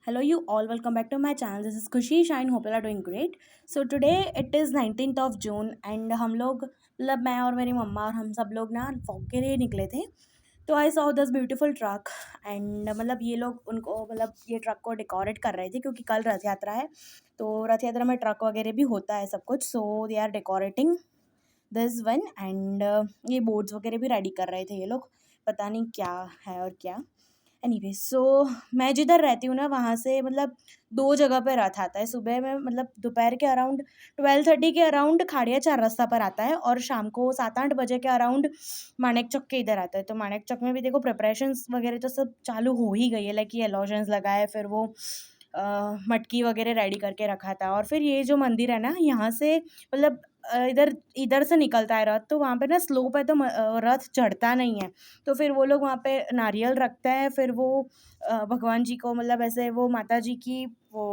Hello, you all. Welcome back to my channel. This is Khushi Shine. Hope you are doing great. So today it is 19th of June and हम लोग मतलब मैं और मेरी मम्मा और हम सब लोग ना वॉक के लिए निकले थे. तो I saw this beautiful truck and मतलब ये लोग उनको मतलब ये ट्रक को डेकोरेट कर रहे थे क्योंकि कल रथ यात्रा है. तो रथ यात्रा में ट्रक वगैरह भी होता है सब कुछ. So they are decorating this one and ये बोर्ड्स वगैरह भी रेडी कर रहे थे ये लोग. पता नहीं क्या है और क्या. एनीवे सो मैं जिधर रहती हूँ ना वहाँ से मतलब 2 जगह पे रथ आता है. सुबह में मतलब दोपहर के अराउंड 12:30 के अराउंड खाड़िया 4 रास्ता पर आता है और शाम को 7-8 बजे के अराउंड मानेक चौक के इधर आता है. तो मानेक चौक में भी देखो प्रिपरेशंस वगैरह तो सब चालू हो ही गई है. लाइक ये एलोशंस लगाए, फिर वो मटकी वगैरह रेडी करके रखा था. और फिर ये जो मंदिर है ना यहाँ से मतलब इधर इधर से निकलता है रथ. तो वहाँ पे ना स्लोप है तो रथ चढ़ता नहीं है. तो फिर वो लोग वहाँ पे नारियल रखते हैं. फिर वो भगवान जी को मतलब ऐसे वो माता जी की वो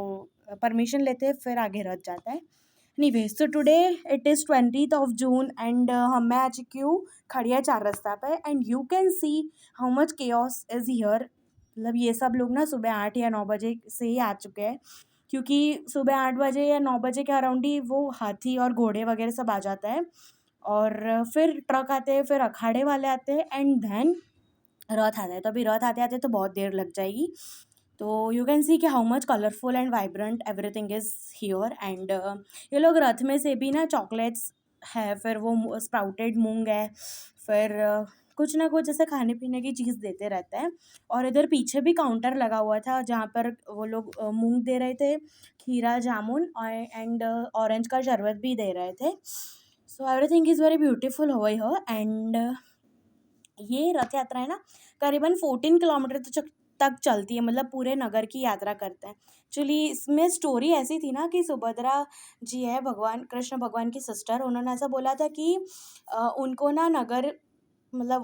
परमिशन लेते हैं, फिर आगे रथ जाता है. Anyway so today it is 20th of June and मैं आ चुकी हूँ खड़िया 4 रास्ता पे and you can see how much chaos is here. मतलब ये सब लोग ना सुबह 8 या 9 बजे से ही आ चुके हैं क्योंकि सुबह 8 बजे या 9 बजे के अराउंड ही वो हाथी और घोड़े वगैरह सब आ जाता है. और फिर ट्रक आते हैं, फिर अखाड़े वाले आते हैं एंड देन रथ आता है. तो अभी रथ आते आते तो बहुत देर लग जाएगी. तो यू कैन सी कि how much colourful and vibrant everything is here and ये लोग रथ में से भी ना चॉकलेट्स है, फिर वो स्प्राउटेड मूंग है, फिर कुछ ना कुछ ऐसे खाने पीने की चीज़ देते रहते हैं. और इधर पीछे भी काउंटर लगा हुआ था जहाँ पर वो लोग मूंग दे रहे थे, खीरा जामुन एंड ऑरेंज का शरबत भी दे रहे थे. So everything is very beautiful over here and ये रथ यात्रा है ना करीबन 14 किलोमीटर तक चलती है. मतलब पूरे नगर की यात्रा करते हैं. एक्चुअली इसमें स्टोरी ऐसी थी ना कि सुभद्रा जी है भगवान कृष्ण भगवान की सिस्टर. उन्होंने ऐसा बोला था कि उनको ना नगर मतलब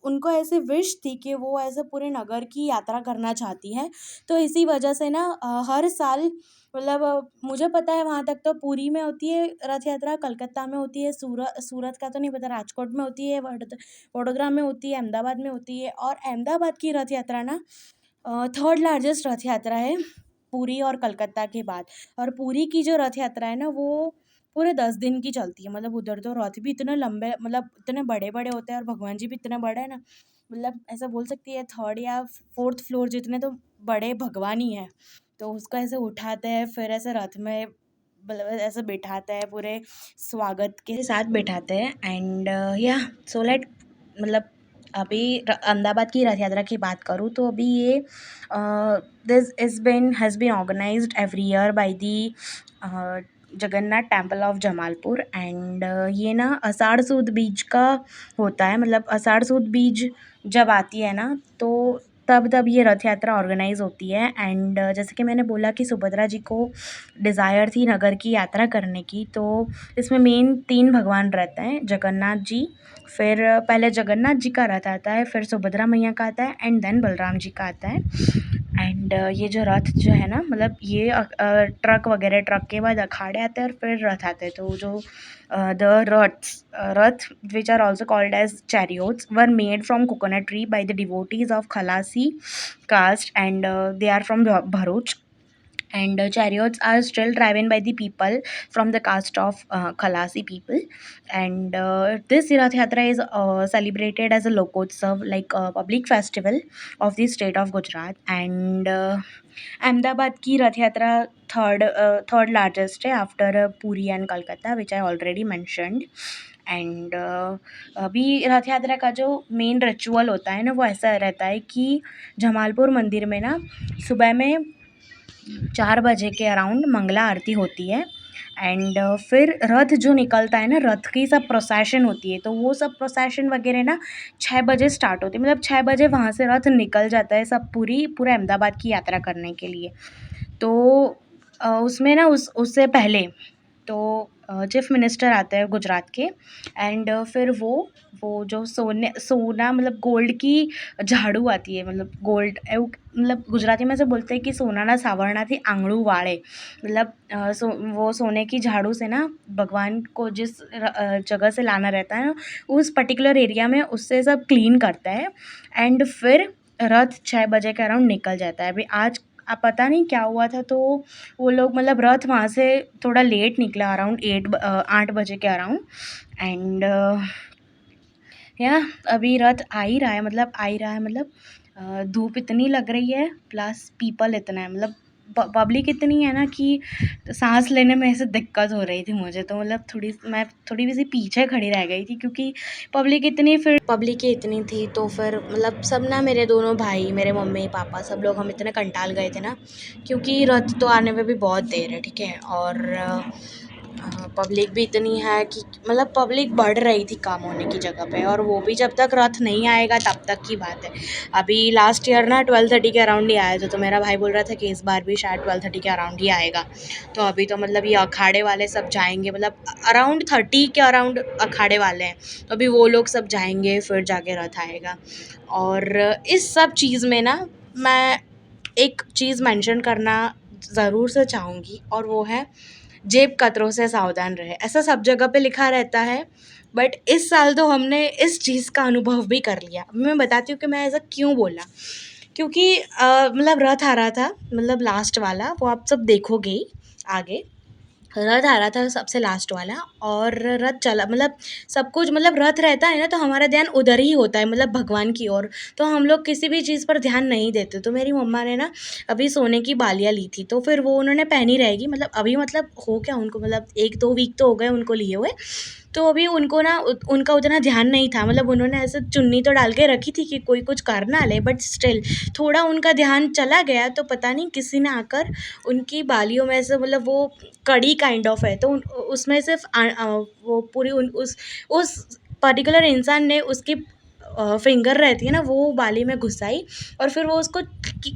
उनको ऐसे विश थी कि वो ऐसे पूरे नगर की यात्रा करना चाहती है. तो इसी वजह से ना हर साल मतलब मुझे पता है वहाँ तक तो पुरी में होती है रथ यात्रा, कलकत्ता में होती है, सूरत का तो नहीं पता, राजकोट में होती है, वडोदरा में होती है, अहमदाबाद में होती है. और अहमदाबाद की रथ यात्रा ना थर्ड लार्जेस्ट रथ यात्रा है पुरी और कलकत्ता के बाद. और पुरी की जो रथ यात्रा है ना वो पूरे 10 दिन की चलती है. मतलब उधर तो रथ भी इतने लंबे मतलब इतने बड़े बड़े होते हैं और भगवान जी भी इतने बड़े हैं ना. मतलब ऐसा बोल सकती है 3rd या 4th फ्लोर जितने तो बड़े भगवान ही हैं. तो उसको ऐसे उठाते हैं, फिर ऐसे रथ में मतलब ऐसे बिठाते हैं, पूरे स्वागत के साथ बिठाते हैं. एंड या सो लेट मतलब अभी अहमदाबाद की रथ यात्रा की बात करूँ तो अभी ये this has been organised every year by the Jagannath temple of Jamalpur. And ये ना आषाढ़ सुद बीज का होता है. मतलब आषाढ़ सुद बीज जब आती है ना तो तब ये रथ यात्रा ऑर्गेनाइज होती है. एंड जैसे कि मैंने बोला कि सुभद्रा जी को डिज़ायर थी नगर की यात्रा करने की. तो इसमें मेन 3 भगवान रहते हैं, जगन्नाथ जी, फिर पहले जगन्नाथ जी का रथ आता है, फिर सुभद्रा मैया का आता है एंड देन बलराम जी का आता है. एंड ये जो रथ जो है ना मतलब ये ट्रक के बाद अखाड़े आते हैं और फिर रथ आते हैं. तो जो the Rath which are also called as chariots were made from coconut tree by the devotees of Khalasi caste and they are from Bharuch. And chariots are still driven by the people from the caste of Khalasi people. And this Rath Yatra is celebrated as a Lokotsav, like a public festival of the state of Gujarat. And Ahmedabad की रथ यात्रा third largest है after Puri and Calcutta which I already mentioned. And अभी रथ यात्रा का जो main ritual होता है ना वो ऐसा रहता है कि जमालपुर मंदिर में ना सुबह में 4 बजे के अराउंड मंगला आरती होती है. एंड फिर रथ जो निकलता है ना रथ की सब प्रोसेशन होती है. तो वो सब प्रोसेशन वगैरह ना 6 बजे स्टार्ट होती है. मतलब 6 बजे वहाँ से रथ निकल जाता है सब पूरे अहमदाबाद की यात्रा करने के लिए. तो उसमें ना उससे पहले तो चीफ मिनिस्टर आते हैं गुजरात के. एंड फिर वो जो सोना मतलब गोल्ड की झाड़ू आती है. मतलब गोल्ड मतलब गुजराती में से बोलते हैं कि सोना ना सावरना थी आंगड़ू वाड़े. मतलब वो सोने की झाड़ू से ना भगवान को जिस जगह से लाना रहता है ना उस पर्टिकुलर एरिया में उससे सब क्लीन करता है. एंड फिर रथ 6 बजे के अराउंड निकल जाता है. अभी अब पता नहीं क्या हुआ था, तो वो लोग मतलब रथ वहाँ से थोड़ा लेट निकला, अराउंड 8 बजे के अराउंड। एंड या अभी रथ आ ही रहा है, मतलब आ ही रहा है, मतलब धूप इतनी लग रही है, प्लस पीपल इतना है, मतलब पब्लिक इतनी है ना कि सांस लेने में ऐसे दिक्कत हो रही थी मुझे, तो मतलब मैं थोड़ी सी पीछे खड़ी रह गई थी, क्योंकि पब्लिक ही इतनी थी। तो फिर मतलब सब ना, मेरे दोनों भाई, मेरे मम्मी पापा, सब लोग हम इतने कंटाल गए थे ना, क्योंकि रथ तो आने में भी बहुत देर है, ठीक है। और पब्लिक भी इतनी है कि मतलब पब्लिक बढ़ रही थी काम होने की जगह पे, और वो भी जब तक रथ नहीं आएगा तब तक की बात है। अभी लास्ट ईयर ना 12:30 के अराउंड ही आया था, तो मेरा भाई बोल रहा था कि इस बार भी शायद 12:30 के अराउंड ही आएगा। तो अभी तो मतलब ये अखाड़े वाले सब जाएंगे, मतलब अराउंड 30 के अराउंड अखाड़े वाले हैं, तो अभी वो लोग सब जाएंगे, फिर जाके रथ आएगा। और इस सब चीज़ में ना मैं एक चीज़ मेंशन करना ज़रूर से चाहूँगी, और वो है जेब कतरों से सावधान रहे। ऐसा सब जगह पे लिखा रहता है, बट इस साल तो हमने इस चीज़ का अनुभव भी कर लिया। अब मैं बताती हूँ कि मैं ऐसा क्यों बोला। क्योंकि मतलब रथ आ रहा था, मतलब लास्ट वाला, वो आप सब देखोगे ही आगे। रथ आ रहा था सबसे लास्ट वाला, और रथ चला, मतलब सब कुछ, मतलब रथ रहता है ना, तो हमारा ध्यान उधर ही होता है, मतलब भगवान की ओर। तो हम लोग किसी भी चीज़ पर ध्यान नहीं देते। तो मेरी मम्मा ने ना अभी सोने की बालियाँ ली थी, तो फिर वो उन्होंने पहनी रहेगी, मतलब अभी मतलब हो क्या उनको, मतलब 1-2 वीक तो हो गए उनको लिए हुए। तो अभी उनको ना उनका उतना ध्यान नहीं था, मतलब उन्होंने ऐसे चुन्नी तो डाल के रखी थी कि कोई कुछ कर ना ले, बट स्टिल थोड़ा उनका ध्यान चला गया, तो पता नहीं किसी ने आकर उनकी बालियों में से, मतलब वो कड़ी काइंड ऑफ है, तो उसमें सिर्फ वो पूरी उस पर्टिकुलर इंसान ने उसकी फिंगर रहती है ना, वो बाली में घुसाई, और फिर वो उसको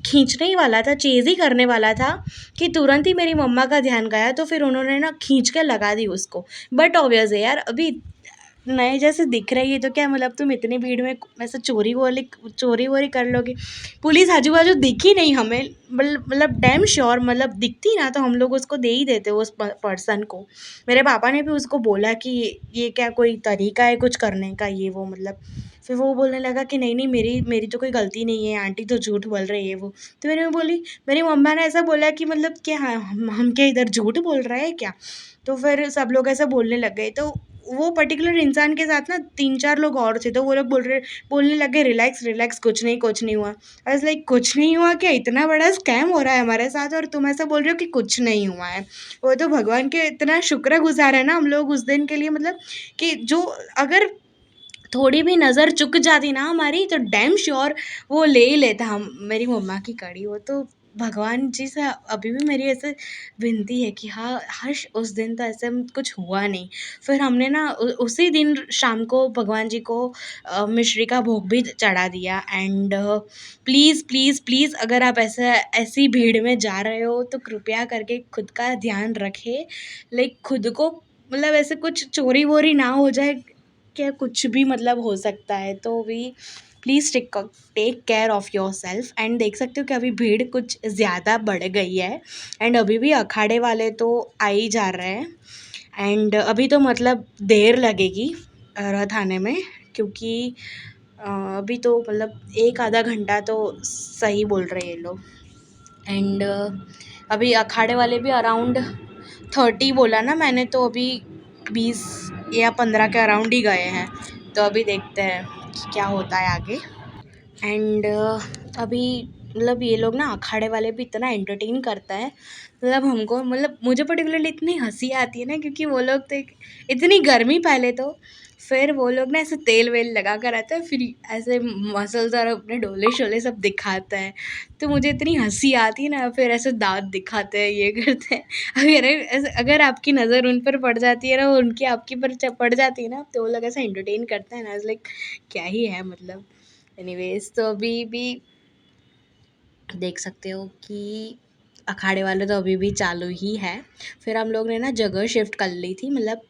खींचने ही वाला था, चेज़ ही करने वाला था, कि तुरंत ही मेरी मम्मा का ध्यान गया, तो फिर उन्होंने ना खींच के लगा दी उसको। बट ऑब्वियस है यार, अभी नए जैसे दिख रही है तो क्या, मतलब तुम इतनी भीड़ में ऐसे चोरी वोरी कर लोगे। पुलिस आजू बाजू दिखी नहीं हमें, मतलब डैम श्योर, मतलब दिखती ना तो हम लोग उसको दे ही देते उस पर्सन को। मेरे पापा ने भी उसको बोला कि ये क्या कोई तरीका है कुछ करने का, ये वो, मतलब फिर वो बोलने लगा कि नहीं नहीं, मेरी मेरी तो कोई गलती नहीं है, आंटी तो झूठ बोल रही है वो। तो मैंने बोली, मेरी मम्मा ने ऐसा बोला कि मतलब क्या हम क्या इधर झूठ बोल रहे हैं क्या। तो फिर सब लोग ऐसा बोलने लग गए। तो वो पर्टिकुलर इंसान के साथ ना 3-4 लोग और थे, तो वो लोग बोलने लगे, रिलैक्स रिलैक्स, कुछ नहीं हुआ। आई वाज़ लाइक, कुछ नहीं हुआ क्या? इतना बड़ा स्कैम हो रहा है हमारे साथ, और तुम ऐसा बोल रहे हो कि कुछ नहीं हुआ है। वो तो भगवान के इतना शुक्रगुज़ार है ना हम लोग उस दिन के लिए, मतलब कि जो अगर थोड़ी भी नज़र चुक जाती ना हमारी, तो डैम श्योर वो ले ही लेता हम मेरी मम्मा की कड़ी। वो तो भगवान जी से अभी भी मेरी ऐसे विनती है कि हाँ, हर्ष उस दिन तो ऐसे कुछ हुआ नहीं। फिर हमने ना उसी दिन शाम को भगवान जी को मिश्री का भोग भी चढ़ा दिया। एंड प्लीज़ प्लीज़ प्लीज़, अगर आप ऐसी भीड़ में जा रहे हो तो कृपया करके खुद का ध्यान रखें। लाइक खुद को, मतलब ऐसे कुछ चोरी वोरी ना हो जाए, क्या कुछ भी मतलब हो सकता है। तो भी please take care of yourself. And देख सकते हो कि अभी भीड़ कुछ ज़्यादा बढ़ गई है, एंड अभी भी अखाड़े वाले तो आ ही जा रहे हैं। एंड अभी तो मतलब देर लगेगी रथ आने में, क्योंकि अभी तो मतलब 1 आधा घंटा तो सही बोल रहे हैं ये लोग। एंड अभी अखाड़े वाले भी अराउंड 30 बोला ना मैंने, तो अभी 20 या 15 के अराउंड ही गए हैं। तो अभी देखते हैं कि क्या होता है आगे। एंड अभी मतलब ये लोग ना, अखाड़े वाले भी इतना एंटरटेन करता है, मतलब हमको, मतलब मुझे पर्टिकुलरली इतनी हंसी आती है ना, क्योंकि वो लोग तो इतनी गर्मी पहले तो, फिर वो लोग ना ऐसे तेल वेल लगा कर आते हैं, फिर ऐसे मसल्स और अपने डोले शोले सब दिखाता है। तो मुझे इतनी हंसी आती है ना, फिर ऐसे दांत दिखाते हैं, ये करते हैं। अगर आपकी नज़र उन पर पड़ जाती है ना, उनकी आपकी पर पड़ जाती है ना, तो वो लोग ऐसा एंटरटेन करते हैं ना, लाइक क्या ही है मतलब। एनीवेज, तो अभी भी देख सकते हो कि अखाड़े वाले तो अभी भी चालू ही है। फिर हम लोग ने ना जगह शिफ्ट कर ली थी, मतलब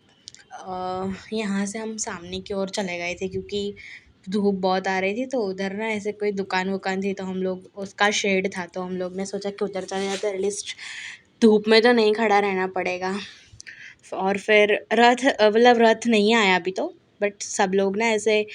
यहाँ से हम सामने की ओर चले गए थे, क्योंकि धूप बहुत आ रही थी, तो उधर ना ऐसे कोई दुकान वुकान थी, तो हम लोग, उसका शेड था, तो हम लोग ने सोचा कि उधर चले जाते, एटलीस्ट धूप में तो नहीं खड़ा रहना पड़ेगा। और फिर मतलब रथ नहीं आया अभी तो, बट सब लोग ना ऐसे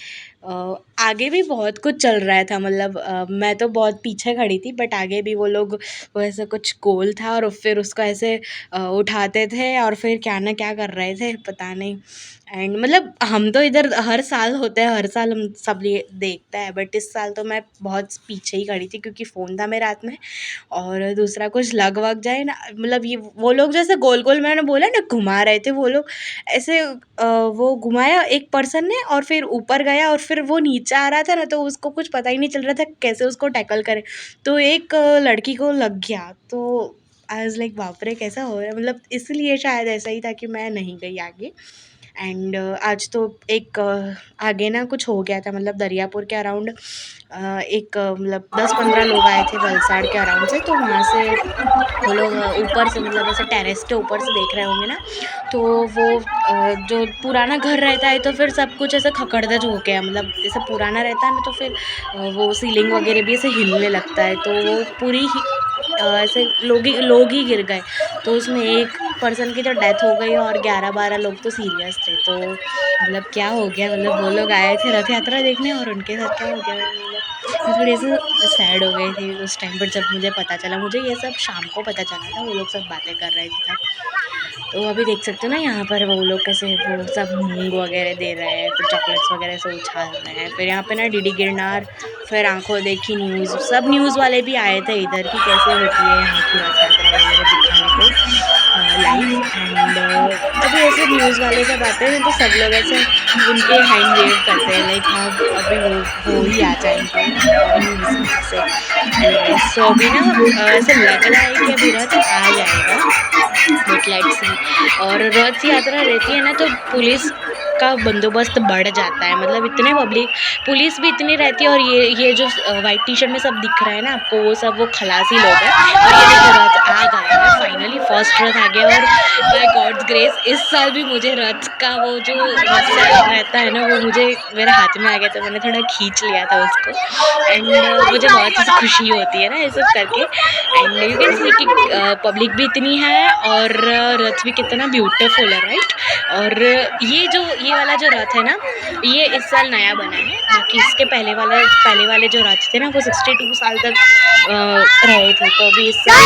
आगे भी बहुत कुछ चल रहा था, मतलब मैं तो बहुत पीछे खड़ी थी, बट आगे भी वो लोग वो ऐसे कुछ गोल था और फिर उसको ऐसे उठाते थे और फिर क्या ना क्या कर रहे थे, पता नहीं। एंड मतलब हम तो इधर हर साल होते हैं, हर साल हम सब ये देखते हैं, बट इस साल तो मैं बहुत पीछे ही खड़ी थी क्योंकि फ़ोन था मेरे हाथ में। और दूसरा कुछ लग वग जाए ना, मतलब ये वो लोग जैसे गोल गोल मैंने बोला ना घुमा रहे थे वो लोग ऐसे, वो घुमाया एक पर्सन ने और फिर ऊपर गया और फिर वो नीचे आ रहा था ना, तो उसको कुछ पता ही नहीं चल रहा था कैसे उसको टैकल करे। तो एक लड़की को लग गया, तो आई वाज़ लाइक बाप रे! कैसा हो रहा है, मतलब इसलिए शायद ऐसा ही था कि मैं नहीं गई आगे। एंड आज तो एक आगे ना कुछ हो गया था, मतलब दरियापुर के अराउंड एक मतलब 10-15 लोग आए थे वलसाड़ के अराउंड से, तो वहाँ से वो लोग ऊपर से मतलब ऐसे टेरेस के ऊपर से देख रहे होंगे ना, तो वो जो पुराना घर रहता है तो फिर सब कुछ ऐसे खकड़धज हो गया, मतलब जैसे पुराना रहता है ना तो फिर वो सीलिंग वगैरह भी ऐसे हिलने लगता है, तो वो पूरी ही ऐसे लोग ही गिर गए। तो उसमें एक पर्सन की तो डेथ हो गई और 11-12 लोग तो सीरियस थे। तो मतलब क्या हो गया, मतलब वो लोग आए थे रथ यात्रा देखने और उनके साथ क्या हो गया, मतलब मैं थोड़ी ऐसे सैड हो गई थी उस टाइम पर जब मुझे पता चला। मुझे ये सब शाम को पता चला था, वो लोग सब बातें कर रहे थे तब। तो अभी देख सकते हो ना यहाँ पर वो लोग कैसे वो सब मूंग वगैरह दे रहे हैं, फिर चॉकलेट्स वगैरह से उछाल रहे हैं। फिर यहाँ पे ना डीडी गिरनार, फिर आंखों देखी न्यूज़, सब न्यूज़ वाले भी आए थे इधर की कैसे होती है यहाँ की रथ यात्रा वगैरह दिखाने को लाइव। एंड अभी ऐसे न्यूज़ वाले सब आते हैं तो सब लोग ऐसे उनके हैंड वेव करते हैं लाइक हाँ अभी वो ही आ जाएंगे न्यूज़ से। एनीवेज सो अभी ना ऐसे लग रहा है कि अभी रथ आ जाएगा, बट लेट्स सी। और रथ यात्रा रहती है ना तो पुलिस का बंदोबस्त बढ़ जाता है, मतलब इतने पब्लिक पुलिस भी इतनी रहती है। और ये जो वाइट टी शर्ट में सब दिख रहा है ना आपको, वो सब वो खलासी लोग हैं। और ये देखो रथ आ गया है फाइनली, फर्स्ट रथ आ गया। और बाय गॉड्स ग्रेस इस साल भी मुझे रथ का वो जो रस्सा रहता है ना वो मुझे मेरे हाथ में आ गया, तो मैंने थोड़ा खींच लिया था उसको। एंड मुझे बहुत ऐसी खुशी होती है ना ये सब करके। एंड यू कैन सी कि पब्लिक भी इतनी है और रथ भी कितना ब्यूटीफुल है, राइट। और ये वाला जो रथ है ना ये इस साल नया बना है, बाकी इसके पहले वाले जो रथ थे ना वो 62 साल तक रहे थे। तो अभी इस साल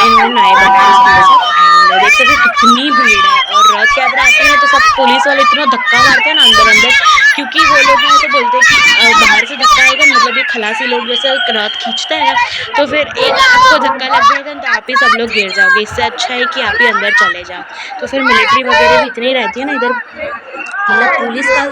इन्होंने नए बनाए सारे सब। एंड देख सकते हो कितनी भीड़ है। और रथ यात्रा आती है ना तो सब पुलिस वाले इतना धक्का मारते हैं ना अंदर अंदर, क्योंकि वो लोग ना ऐसे बोलते हैं कि बाहर से धक्का आएगा, मतलब ये खलासी लोग जैसे रथ खींचते हैं ना तो फिर एक आपको धक्का लग जाएगा तो आप ही सब लोग गिर जाओगे, इससे अच्छा है कि आप ही अंदर चले जाओ। तो फिर मिलिट्री वगैरह भी इतनी रहती है ना इधर, मतलब पुलिस का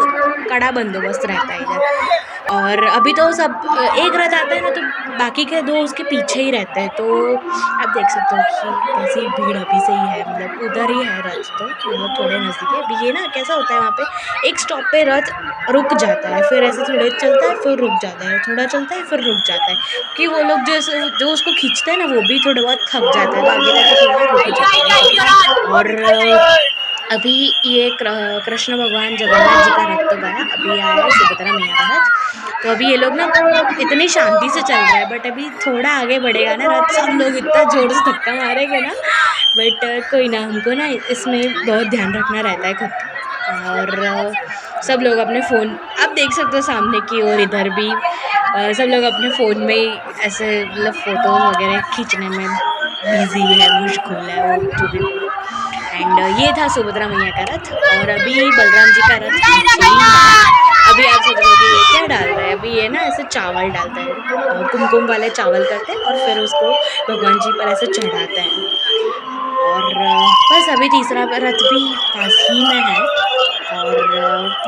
कड़ा बंदोबस्त रहता है इधर। और अभी तो सब एक रथ आता है ना तो बाकी के दो उसके पीछे ही रहते हैं। तो आप देख सकते हो कि कैसी भीड़ अभी से ही है, मतलब उधर ही है रथ, तो मतलब थोड़े नज़दीक है। अभी ये ना कैसा होता है वहाँ पे एक स्टॉप पे रथ रुक जाता है, फिर ऐसे थोड़े चलता है फिर रुक जाता है, थोड़ा चलता है फिर रुक जाता है, कि वो लोग जो उसको खींचते हैं ना वो भी थोड़ा बहुत थक जाता है, तो आगे जाके थोड़ा रुक जाता है। और अभी ये कृष्ण भगवान जगन्नाथ जी का रथ तो गया, अभी आया है सुभद्रा मैया का रथ। तो अभी ये लोग ना इतनी शांति से चल रहा है, बट अभी थोड़ा आगे बढ़ेगा ना रथ, सब लोग इतना जोर से धक्का मारेंगे ना। बट कोई ना, हमको ना इसमें बहुत ध्यान रखना रहता है खुद का। और सब लोग अपने फ़ोन आप देख सकते हो सामने की ओर, इधर भी सब लोग अपने फ़ोन में ही ऐसे मतलब फ़ोटोज़ वगैरह खींचने में बिज़ी है, मशगूल है, वो जो भी बोलो। एंड ये था सुभद्रा मैया का रथ। और अभी बलराम जी का रथ पीछे ही है। अभी आप सोच रहे हो कि ये क्या डाल रहा है, अभी ये ना ऐसे चावल डालता है, कुमकुम वाले चावल करते हैं और फिर उसको भगवान जी पर ऐसे चढ़ाते हैं। और बस अभी तीसरा रथ भी पास ही में है। और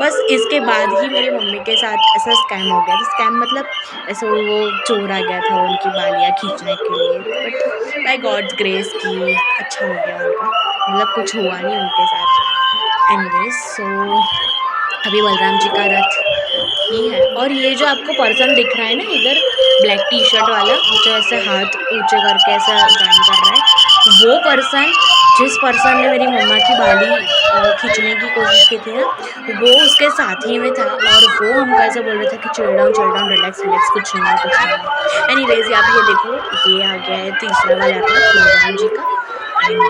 बस इसके बाद ही मेरी मम्मी के साथ ऐसा स्कैम हो गया था। स्कैम मतलब ऐसे वो चोर आ गया था उनकी बालियाँ खींचने के लिए, बट बाय गॉड्स ग्रेस की अच्छा हो गया उनका, मतलब कुछ हुआ नहीं उनके साथ। एनीवेज सो अभी बलराम जी का रथ ही है। और ये जो आपको पर्सन दिख रहा है ना इधर, ब्लैक टी शर्ट वाला जो ऐसे हाथ ऊंचे करके ऐसा ज्वाइन कर रहा है, वो पर्सन जिस पर्सन ने मेरी मम्मा की बाली खींचने की कोशिश की थी ना, वो उसके साथ ही में था। और वो हमको ऐसा बोल रहा था कि चिल डाउन रिलैक्स रिलैक्स, कुछ नहीं है कुछ नहीं है। एनीवेज आप ये देखो, ये आ गया है तीसरा वाला रथ बलराम जी का। एंड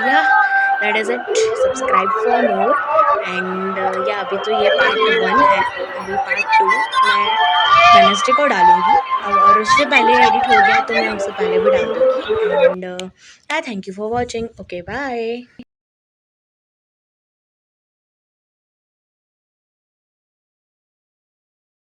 या that is it, subscribe for more. And या अभी तो ये पार्ट 1 है, अभी पार्ट 2 मैं वेडनेसडे को डालूँगी, और उससे पहले एडिट हो गया तो मैं उससे पहले भी डाल दूँगी। And thank you for watching. Okay bye.